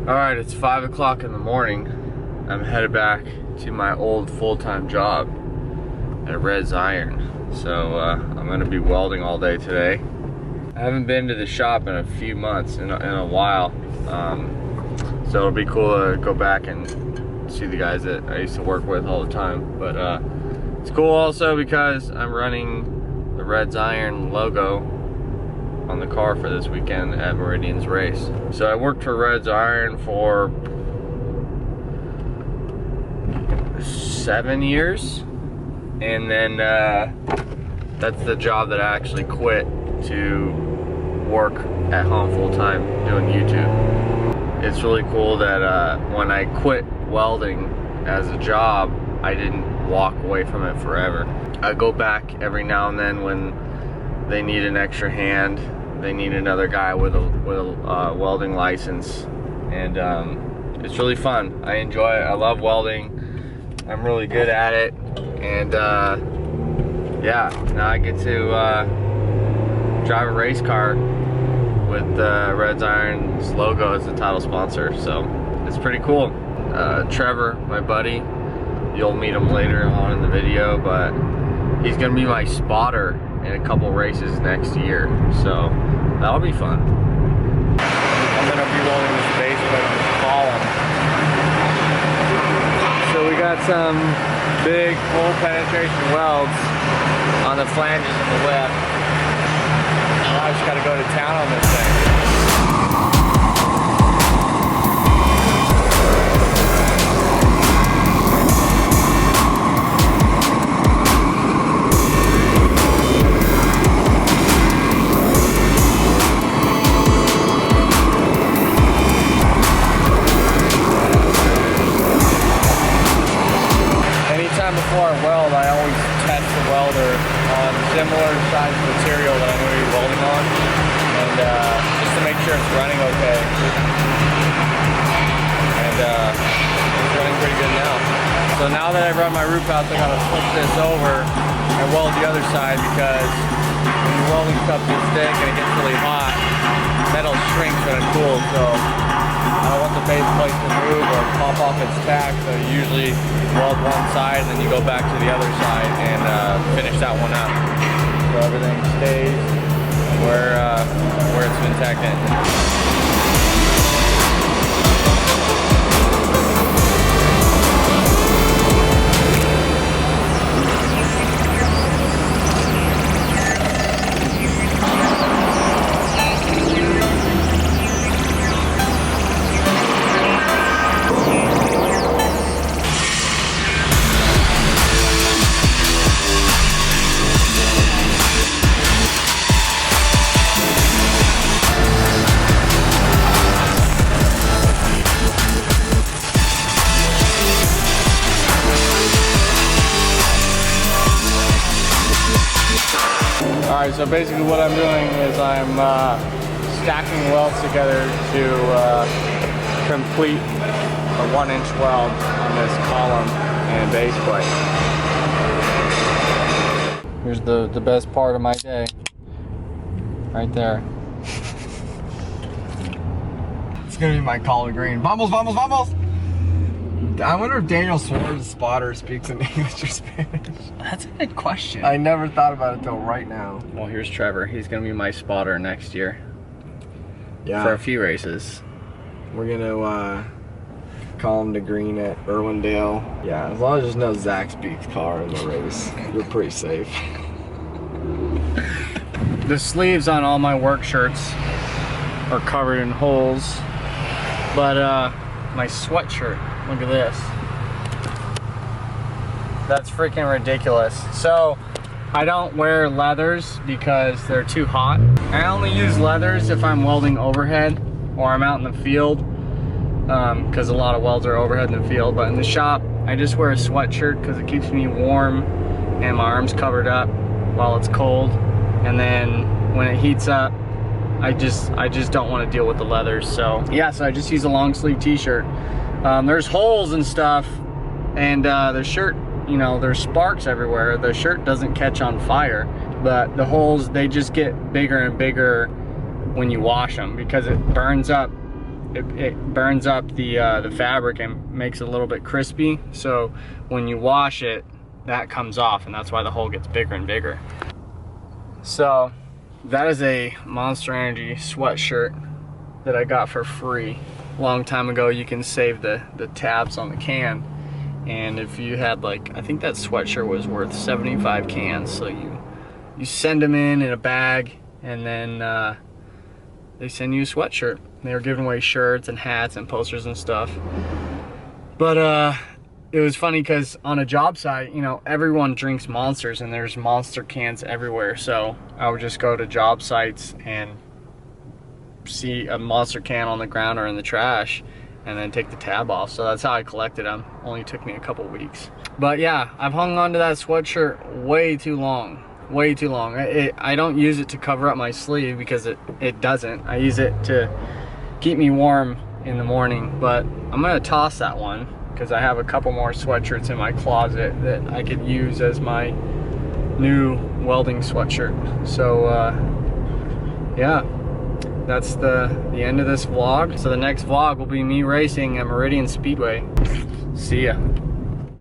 Alright, it's 5 o'clock in the morning. I'm headed back to my old full-time job at Red's Iron. So I'm gonna be welding all day today. I haven't been to the shop in a few months, in a while. So it'll be cool to go back and see the guys that I used to work with all the time. But it's cool also because I'm running the Red's Iron logo on the car for this weekend at Meridian's race. So I worked for Red's Iron for 7 years, and then that's the job that I actually quit to work at home full-time doing YouTube. It's really cool that when I quit welding as a job, I didn't walk away from it forever. I go back every now and then when they need an extra hand. They need another guy with a welding license, and it's really fun. I enjoy it. I love welding. I'm really good at it, and yeah, now I get to drive a race car with Red's Iron's logo as the title sponsor, so it's pretty cool. Trevor, my buddy, you'll meet him later on in the video, but he's gonna be my spotter in a couple races next year, so that'll be fun. I'm gonna be welding this base plate on this column. So we got some big hole penetration welds on the flanges and the lip. Now I just gotta go to town on this thing. Before I weld, I always test the welder on similar size material that I'm going to be welding on, and just to make sure it's running okay. And it's running pretty good now. So now that I've run my roof out, I got to flip this over and weld the other side, because when you're welding stuff too thick and it gets really hot, metal shrinks when it cools. So I don't want the base plate to move or pop off its tack, so you usually weld one side and then you go back to the other side and finish that one up, so everything stays where it's been tacked in. Alright, so basically what I'm doing is I'm stacking welds together to complete a 1-inch weld on this column and base plate. Here's the best part of my day, right there. It's gonna be my collard green. Vamos, vamos, vamos! I wonder if Daniel Suarez's spotter speaks in English or Spanish. That's a good question. I never thought about it till right now. Well, here's Trevor. He's gonna be my spotter next year. Yeah. For a few races. We're gonna call him the green at Irwindale. Yeah, as long as there's no Zach Speaks car in the race, you're pretty safe. The sleeves on all my work shirts are covered in holes, but my sweatshirt, look at this. That's freaking ridiculous. So I don't wear leathers because they're too hot. I only use leathers if I'm welding overhead or I'm out in the field, because a lot of welds are overhead in the field. But in the shop, I just wear a sweatshirt because it keeps me warm and my arms covered up while it's cold. And then when it heats up, I just don't want to deal with the leathers. So yeah, so I just use a long sleeve t-shirt. There's holes and stuff, and the shirt, you know, there's sparks everywhere. The shirt doesn't catch on fire, but the holes, they just get bigger and bigger when you wash them because it burns up it burns up the fabric and makes it a little bit crispy. So when you wash it, that comes off, and that's why the hole gets bigger and bigger. So that is a Monster Energy sweatshirt that I got for free a long time ago. You can save the tabs on the can, and if you had, like, I think that sweatshirt was worth 75 cans. So you send them in a bag, and then they send you a sweatshirt. They were giving away shirts and hats and posters and stuff. But it was funny because on a job site, you know, everyone drinks Monsters and there's Monster cans everywhere. So I would just go to job sites and see a Monster can on the ground or in the trash and then take the tab off. So that's how I collected them. Only took me a couple weeks. But yeah, I've hung on to that sweatshirt way too long. Way too long. I don't use it to cover up my sleeve because it doesn't. I use it to keep me warm in the morning. But I'm gonna toss that one because I have a couple more sweatshirts in my closet that I could use as my new welding sweatshirt. So yeah, that's the end of this vlog. So the next vlog will be me racing at Meridian Speedway. See ya.